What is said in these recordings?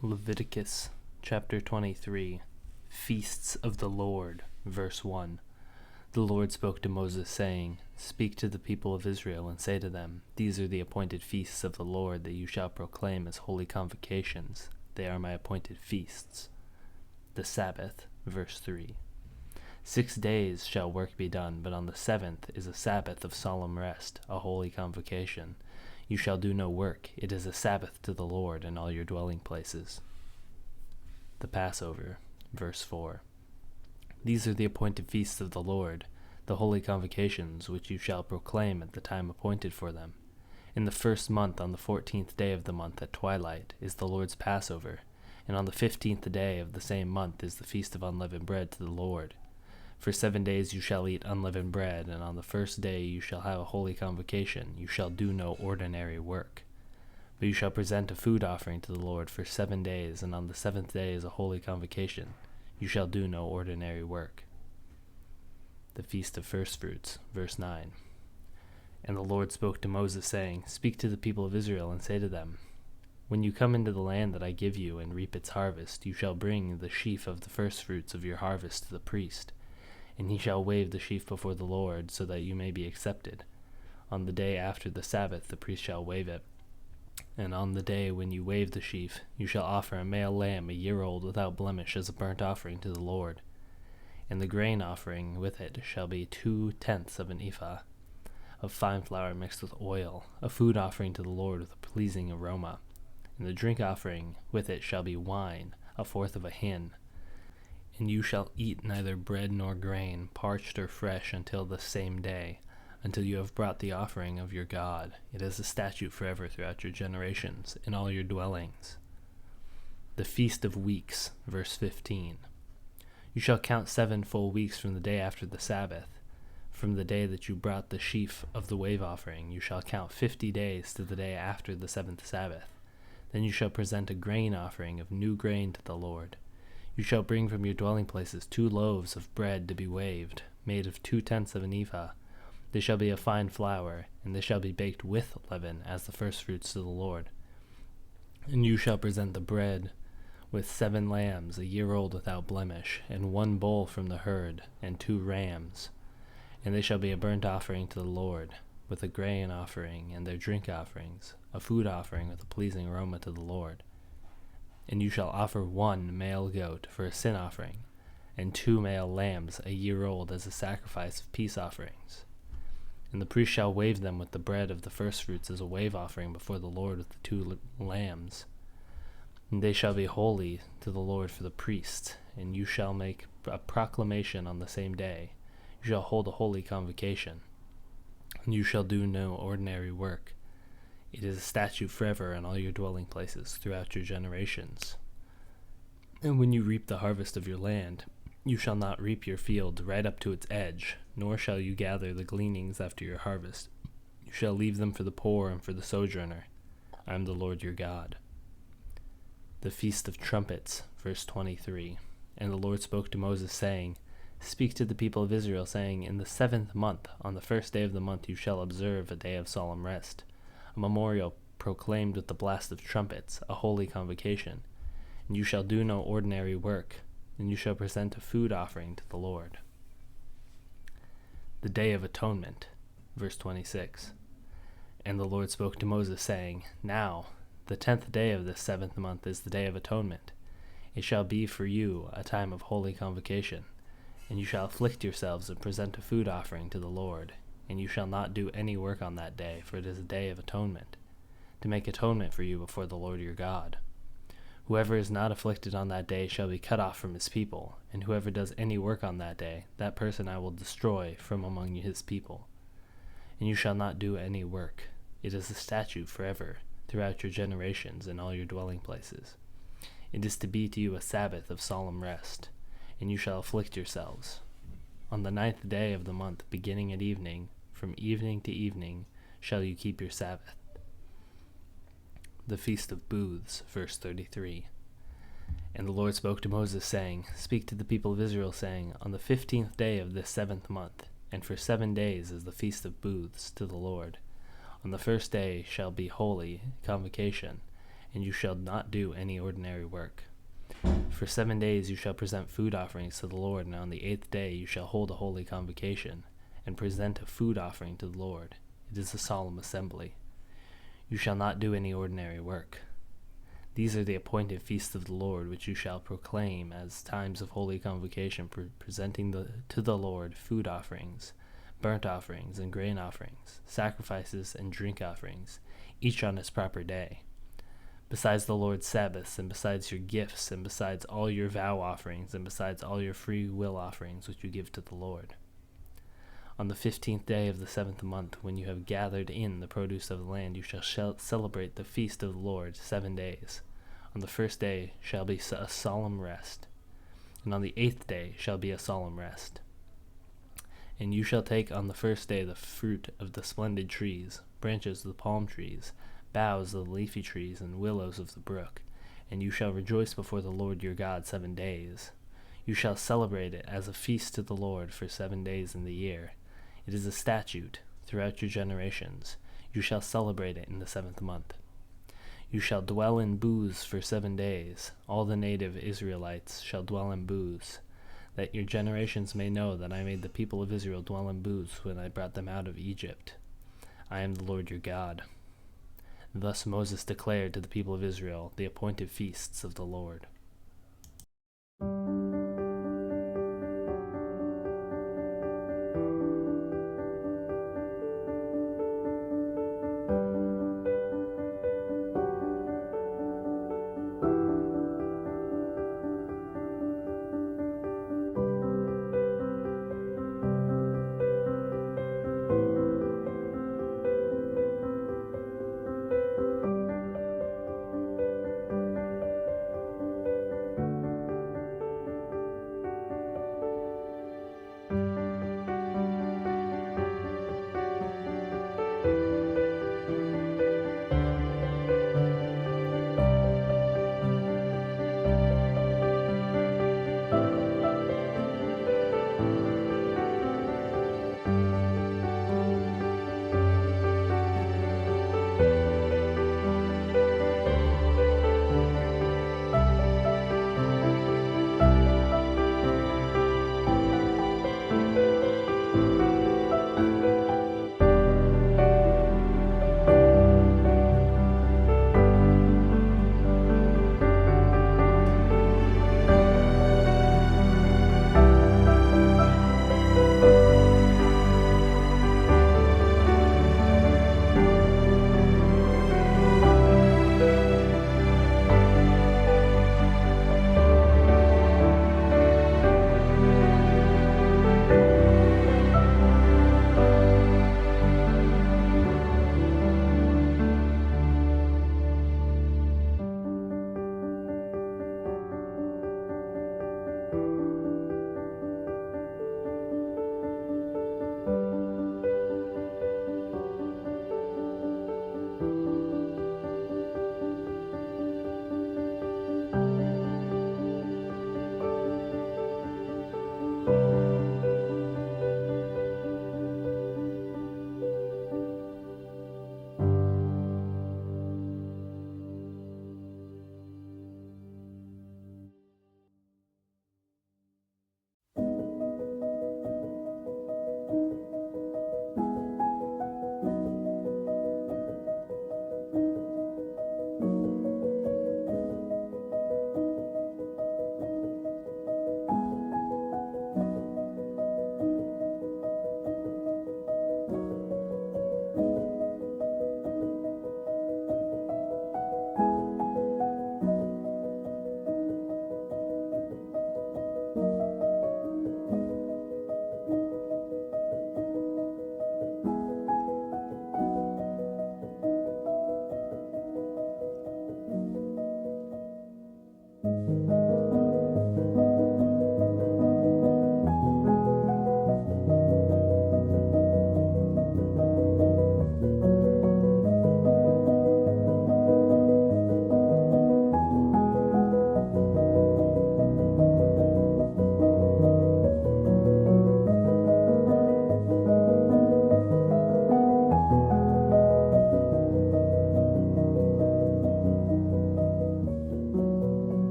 Leviticus chapter 23, Feasts of the Lord, verse 1. The Lord spoke to Moses, saying, Speak to the people of Israel, and say to them, These are the appointed feasts of the Lord that you shall proclaim as holy convocations. They are my appointed feasts. The Sabbath, verse 3. 6 days shall work be done, but on the 7th is a Sabbath of solemn rest, a holy convocation. You shall do no work. It is a Sabbath to the Lord in all your dwelling places. The Passover, verse 4. These are the appointed feasts of the Lord, the holy convocations, which you shall proclaim at the time appointed for them. In the 1st month, on the 14th day of the month at twilight, is the Lord's Passover, and on the 15th day of the same month is the feast of unleavened bread to the Lord. For 7 days you shall eat unleavened bread, and on the 1st day you shall have a holy convocation. You shall do no ordinary work. But you shall present a food offering to the Lord for 7 days, and on the 7th day is a holy convocation. You shall do no ordinary work. The Feast of Firstfruits, verse 9. And the Lord spoke to Moses, saying, Speak to the people of Israel, and say to them, When you come into the land that I give you, and reap its harvest, you shall bring the sheaf of the firstfruits of your harvest to the priest. And he shall wave the sheaf before the Lord, so that you may be accepted. On the day after the Sabbath the priest shall wave it. And on the day when you wave the sheaf, you shall offer a male lamb 1 year old without blemish as a burnt offering to the Lord. And the grain offering with it shall be 2/10 of an ephah of fine flour mixed with oil, a food offering to the Lord with a pleasing aroma. And the drink offering with it shall be wine, 1/4 of a hin. And you shall eat neither bread nor grain, parched or fresh, until the same day, until you have brought the offering of your God. It is a statute forever throughout your generations, in all your dwellings. The Feast of Weeks, verse 15. You shall count 7 full weeks from the day after the Sabbath. From the day that you brought the sheaf of the wave offering, you shall count 50 days to the day after the 7th Sabbath. Then you shall present a grain offering of new grain to the Lord. You shall bring from your dwelling places 2 loaves of bread to be waved, made of 2/10 of an ephah. They shall be of fine flour, and they shall be baked with leaven as the firstfruits to the Lord. And you shall present the bread with 7 lambs 1 year old without blemish, and 1 bull from the herd, and 2 rams. And they shall be a burnt offering to the Lord, with a grain offering and their drink offerings, a food offering with a pleasing aroma to the Lord. And you shall offer 1 male goat for a sin offering, and 2 male lambs 1 year old as a sacrifice of peace offerings. And the priest shall wave them with the bread of the firstfruits as a wave offering before the Lord with the 2 lambs. And they shall be holy to the Lord for the priest, and you shall make a proclamation on the same day. You shall hold a holy convocation, and you shall do no ordinary work. It is a statute forever in all your dwelling places throughout your generations. And when you reap the harvest of your land, you shall not reap your field right up to its edge, nor shall you gather the gleanings after your harvest. You shall leave them for the poor and for the sojourner. I am the Lord your God. The Feast of Trumpets, verse 23. And the Lord spoke to Moses, saying, Speak to the people of Israel, saying, In the 7th month, on the 1st day of the month, you shall observe a day of solemn rest, a memorial proclaimed with the blast of trumpets, a holy convocation. And you shall do no ordinary work, and you shall present a food offering to the Lord. The Day of Atonement, verse 26. And the Lord spoke to Moses, saying, Now, the 10th day of this 7th month is the Day of Atonement. It shall be for you a time of holy convocation, and you shall afflict yourselves and present a food offering to the Lord. And you shall not do any work on that day, for it is a day of atonement, to make atonement for you before the Lord your God. Whoever is not afflicted on that day shall be cut off from his people, and whoever does any work on that day, that person I will destroy from among his people. And you shall not do any work. It is a statute forever, throughout your generations in all your dwelling places. It is to be to you a Sabbath of solemn rest, and you shall afflict yourselves. On the 9th day of the month, beginning at evening, from evening to evening, shall you keep your Sabbath. The Feast of Booths, verse 33. And the Lord spoke to Moses, saying, Speak to the people of Israel, saying, On the 15th day of this 7th month, and for 7 days is the Feast of Booths to the Lord. On the 1st day shall be holy convocation, and you shall not do any ordinary work. For 7 days you shall present food offerings to the Lord, and on the 8th day you shall hold a holy convocation, and present a food offering to the Lord. It is a solemn assembly. You shall not do any ordinary work. These are the appointed feasts of the Lord, which you shall proclaim as times of holy convocation, presenting to the Lord food offerings, burnt offerings, and grain offerings, sacrifices and drink offerings, each on its proper day. Besides the Lord's Sabbaths, and besides your gifts, and besides all your vow offerings, and besides all your free will offerings which you give to the Lord. On the 15th day of the 7th month, when you have gathered in the produce of the land, you shall celebrate the feast of the Lord 7 days. On the first day shall be a solemn rest, and on the 8th day shall be a solemn rest. And you shall take on the first day the fruit of the splendid trees, branches of the palm trees, boughs of the leafy trees, and willows of the brook, and you shall rejoice before the Lord your God 7 days. You shall celebrate it as a feast to the Lord for 7 days in the year. It is a statute throughout your generations. You shall celebrate it in the 7th month. You shall dwell in booths for 7 days. All the native Israelites shall dwell in booths, that your generations may know that I made the people of Israel dwell in booths when I brought them out of Egypt. I am the Lord your God. Thus Moses declared to the people of Israel the appointed feasts of the Lord.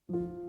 you.